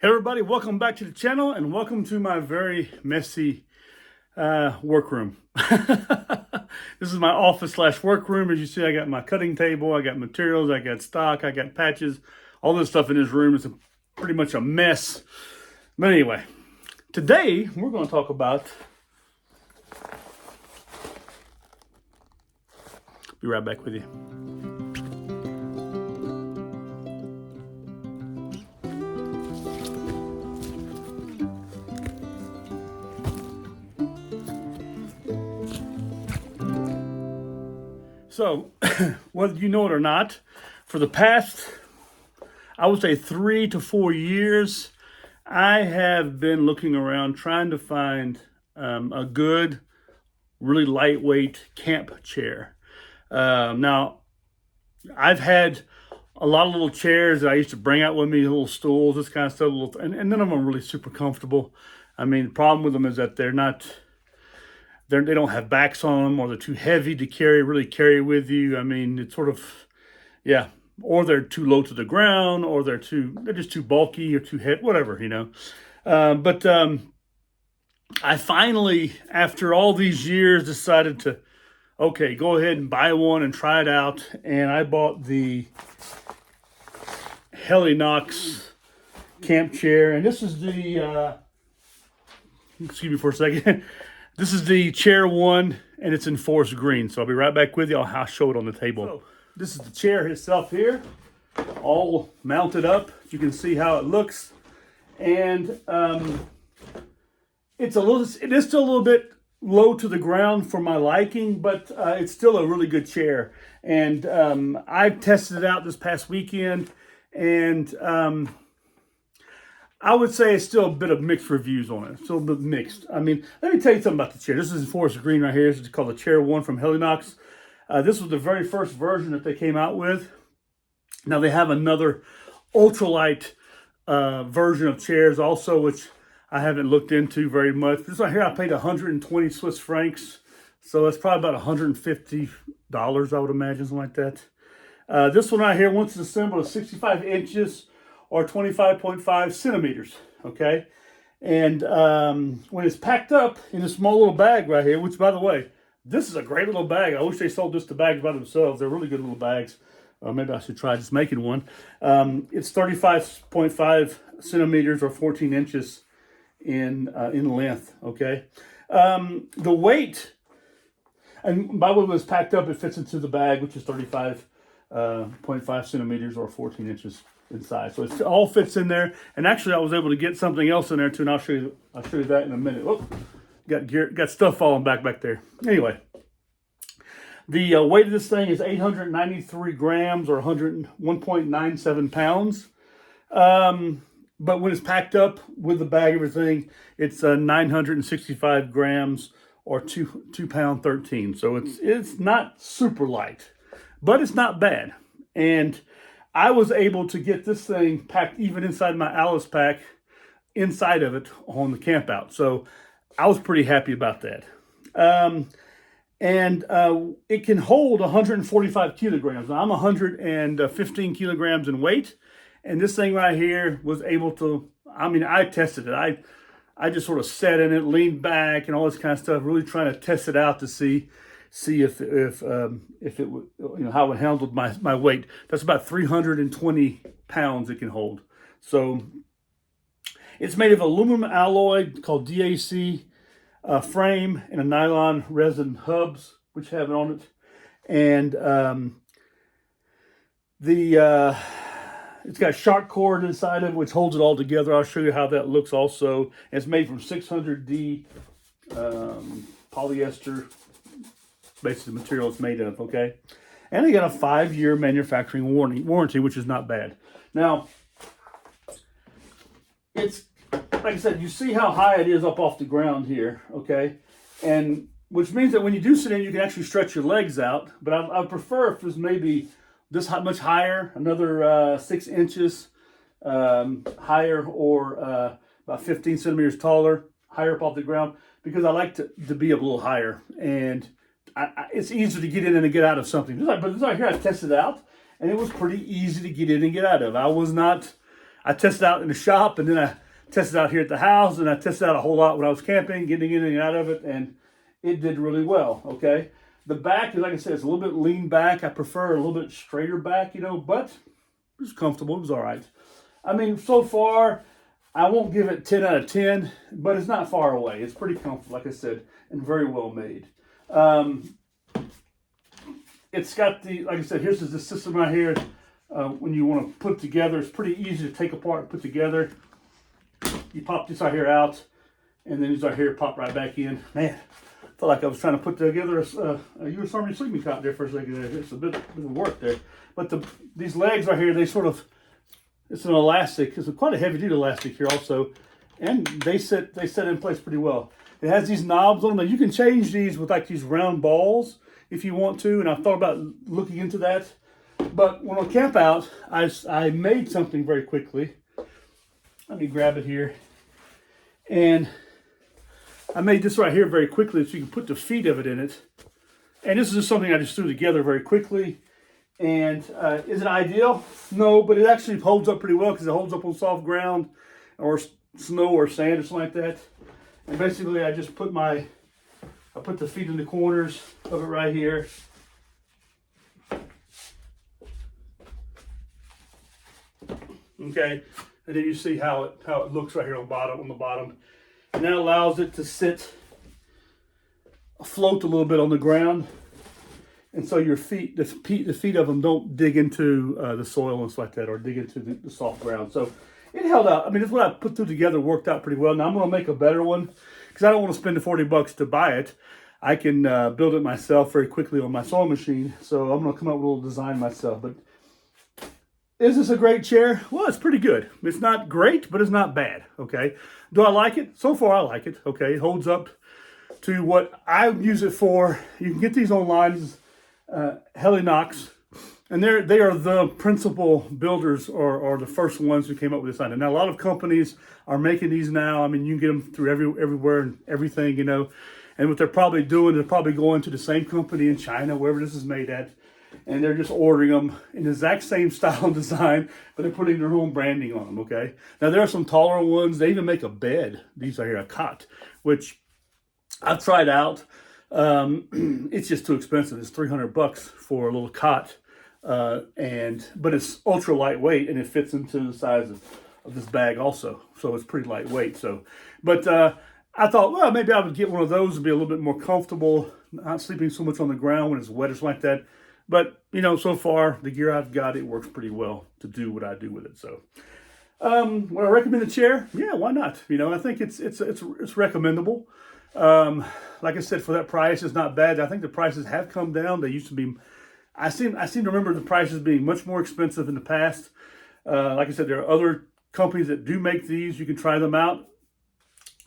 Hey everybody, welcome back to the channel and welcome to my very messy workroom. This is my office slash workroom. As you see, I got my cutting table, I got materials, I got stock, I got patches. All this stuff in this room is pretty much a mess. But anyway, today we're going to talk about, be right back with you. So, whether you know it or not, for the past, I would say 3 to 4 years, I have been looking around trying to find a good, really lightweight camp chair. Now, I've had a lot of little chairs that I used to bring out with me, little stools, this kind of stuff, and none of them are really super comfortable. I mean, the problem with them is that they don't have backs on them, or they're too heavy to really carry with you. I mean, it's sort of, yeah, or they're too low to the ground, or they're just too bulky or too heavy, whatever, you know. But I finally, after all these years, decided to, okay, go ahead and buy one and try it out. And I bought the Helinox camp chair, and this is the, excuse me for a second. This is the chair one, and it's in forest green. So I'll be right back with you. I'll show it on the table. So this is the chair itself here, all mounted up. You can see how it looks. And it is still a little bit low to the ground for my liking, but it's still a really good chair. And I tested it out this past weekend, and I would say it's still a bit of mixed reviews on it. Still a bit mixed. I mean, let me tell you something about the chair. This is forest green right here. This is called the Chair 1 from Helinox. This was the very first version that they came out with. Now they have another ultralight version of chairs also, which I haven't looked into very much. This right here, I paid 120 Swiss francs. So that's probably about $150, I would imagine, something like that. This one right here, once it's assembled, is 65 inches. Or 25.5 centimeters, okay? And when it's packed up in a small little bag right here, which, by the way, this is a great little bag. I wish they sold this to bags by themselves. They're really good little bags. Maybe I should try just making one. It's 35.5 centimeters or 14 inches in length, okay? The weight, and by the way, when it's packed up, it fits into the bag, which is 35.5 centimeters or 14 inches inside. So it all fits in there. And actually, I was able to get something else in there too, and I'll show you that in a minute. Oh, got stuff falling back there. Anyway, the weight of this thing is 893 grams or 101.97 pounds. But when it's packed up with the bag and everything, it's 965 grams or 2 pound 13. So it's not super light, but it's not bad. And I was able to get this thing packed even inside my Alice pack, inside of it on the camp out. So I was pretty happy about that. It can hold 145 kilograms. Now, I'm 115 kilograms in weight. And this thing right here was able to, I mean, I tested it. I just sort of sat in it, leaned back and all this kind of stuff, really trying to test it out to see if it would, you know, how it handled my weight. That's about 320 pounds it can hold. So it's made of aluminum alloy called DAC frame and a nylon resin hubs, which have it on it. And it's got shark cord inside of it, which holds it all together. I'll show you how that looks also. And it's made from 600D polyester. Basically the material it's made of, okay? And they got a 5-year manufacturing warranty, which is not bad. Now, it's, like I said, you see how high it is up off the ground here, okay? And which means that when you do sit in, you can actually stretch your legs out. But I prefer if it was maybe this much higher, another 6 inches higher, or about 15 centimeters taller, higher up off the ground, because I like to be a little higher. And it's easier to get in and to get out of something. But this right here, I tested it out, and it was pretty easy to get in and get out of. I tested out in the shop, and then I tested out here at the house, and I tested out a whole lot when I was camping, getting in and out of it, and it did really well, okay? The back, like I said, it's a little bit lean back. I prefer a little bit straighter back, but it was comfortable. It was all right. I mean, so far, I won't give it 10 out of 10, but it's not far away. It's pretty comfortable, like I said, and very well made. It's got like I said, here's the system right here. When you want to put it together, it's pretty easy to take apart and put together. You pop this right here out, and then these right here pop right back in. Man, I felt like I was trying to put together a U.S. Army sleeping cot there for a second. It's a bit of work there. But these legs right here, they sort of, it's an elastic. It's quite a heavy duty elastic here also. And they set in place pretty well. It has these knobs on them. You can change these with like these round balls if you want to. And I thought about looking into that. But when I camp out, I made something very quickly. Let me grab it here. And I made this right here very quickly so you can put the feet of it in it. And this is just something I just threw together very quickly. And is it ideal? No, but it actually holds up pretty well because it holds up on soft ground or snow or sand or something like that. And basically I just put put the feet in the corners of it right here. Okay, and then you see how it looks right here on the bottom. And that allows it to float a little bit on the ground. And so your feet, the feet of them don't dig into the soil and stuff like that, or dig into the soft ground. So it held out. I mean, it's what I put together worked out pretty well. Now I'm going to make a better one because I don't want to spend the $40 to buy it. I can build it myself very quickly on my sewing machine. So I'm going to come up with a little design myself. But is this a great chair? Well, it's pretty good. It's not great, but it's not bad. Okay. Do I like it? So far, I like it. Okay. It holds up to what I use it for. You can get these online. Helinox, and they are the principal builders or the first ones who came up with this idea. Now, a lot of companies are making these now. I mean, you can get them through everywhere and everything, And what they're probably doing, they're probably going to the same company in China, wherever this is made at, and they're just ordering them in the exact same style and design, but they're putting their own branding on them, okay? Now, there are some taller ones. They even make a bed. These are here, a cot, which I've tried out. It's just too expensive. It's $300 for a little cot, but it's ultra lightweight and it fits into the size of this bag also. So it's pretty lightweight. But I thought, well, maybe I would get one of those and be a little bit more comfortable, not sleeping so much on the ground when it's wet or something like that. But so far the gear I've got, it works pretty well to do what I do with it. So, would I recommend the chair? Yeah, why not? I think it's recommendable. Like I said, for that price, it's not bad. I think the prices have come down. They used to be, I seem to remember the prices being much more expensive in the past. Like I said, there are other companies that do make these. You can try them out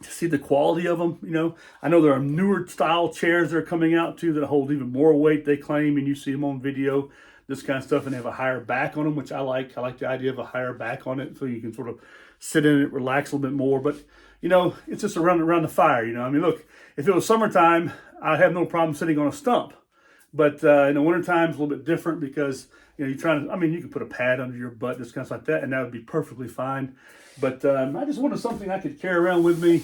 to see the quality of them. I know there are newer style chairs that are coming out too that hold even more weight, they claim, and you see them on video, this kind of stuff, and they have a higher back on them, which I like. I like the idea of a higher back on it so you can sort of sit in it, relax a little bit more. But it's just around the fire. I mean, look, if it was summertime, I'd have no problem sitting on a stump. But in the wintertime, it's a little bit different because, you're trying to, you can put a pad under your butt, just kind of like that, and that would be perfectly fine. But I just wanted something I could carry around with me.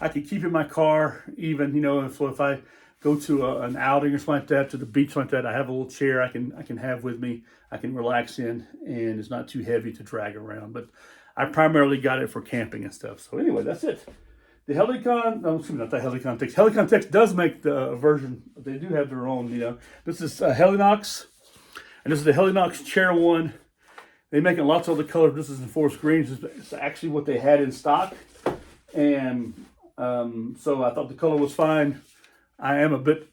I could keep in my car even, so if I go to an outing or something like that, to the beach like that, I have a little chair I can have with me. I can relax in, and it's not too heavy to drag around. But I primarily got it for camping and stuff. So anyway, that's it. The not the Helinox. Helinox does make the version. They do have their own, This is Helinox, and this is the Helinox Chair 1. They make it in lots of other colors. This is in forest greens. It's actually what they had in stock. And so I thought the color was fine. I am a bit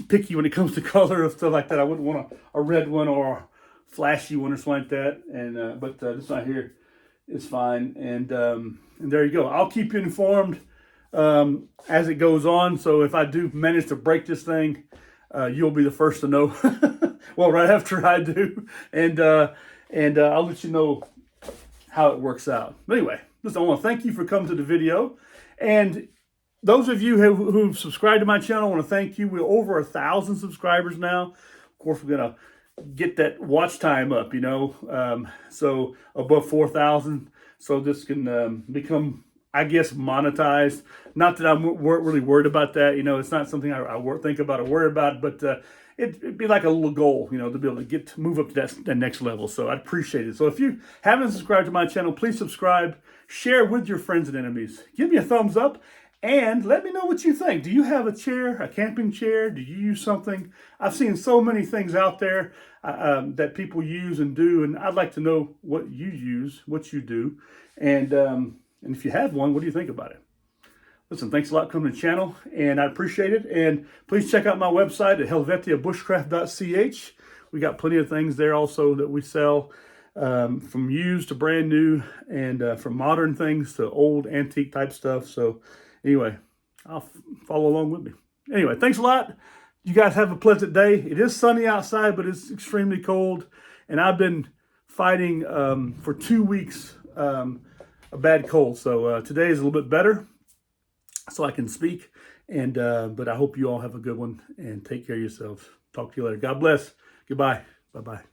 picky when it comes to color and stuff like that. I wouldn't want a red one or a flashy one or something like that. And but this right here is fine. And there you go. I'll keep you informed as it goes on. So if I do manage to break this thing, you'll be the first to know. Well, right after I do, and I'll let you know how it works out. But anyway, listen, I want to thank you for coming to the video, and those of you who've subscribed to my channel, I want to thank you. We're over 1,000 subscribers now. Of course, we're gonna get that watch time up, so above 4,000. so this can become, I guess, monetized. Not that I'm really worried about that. It's not something I think about or worry about, but it'd be like a little goal, to be able to move up to that next level. So I'd appreciate it. So if you haven't subscribed to my channel, please subscribe, share with your friends and enemies. Give me a thumbs up and let me know what you think. Do you have a chair, a camping chair? Do you use something? I've seen so many things out there that people use and do, and I'd like to know what you use, what you do, and if you have one, what do you think about it? Listen, thanks a lot for coming to the channel, and I appreciate it. And please check out my website at helvetiabushcraft.ch. We got plenty of things there also that we sell, from used to brand new, and from modern things to old antique type stuff. So anyway, I'll follow along with me. Anyway, thanks a lot. You guys have a pleasant day. It is sunny outside, but it's extremely cold. And I've been fighting for 2 weeks a bad cold. So today is a little bit better, so I can speak. And but I hope you all have a good one and take care of yourselves. Talk to you later. God bless. Goodbye. Bye-bye.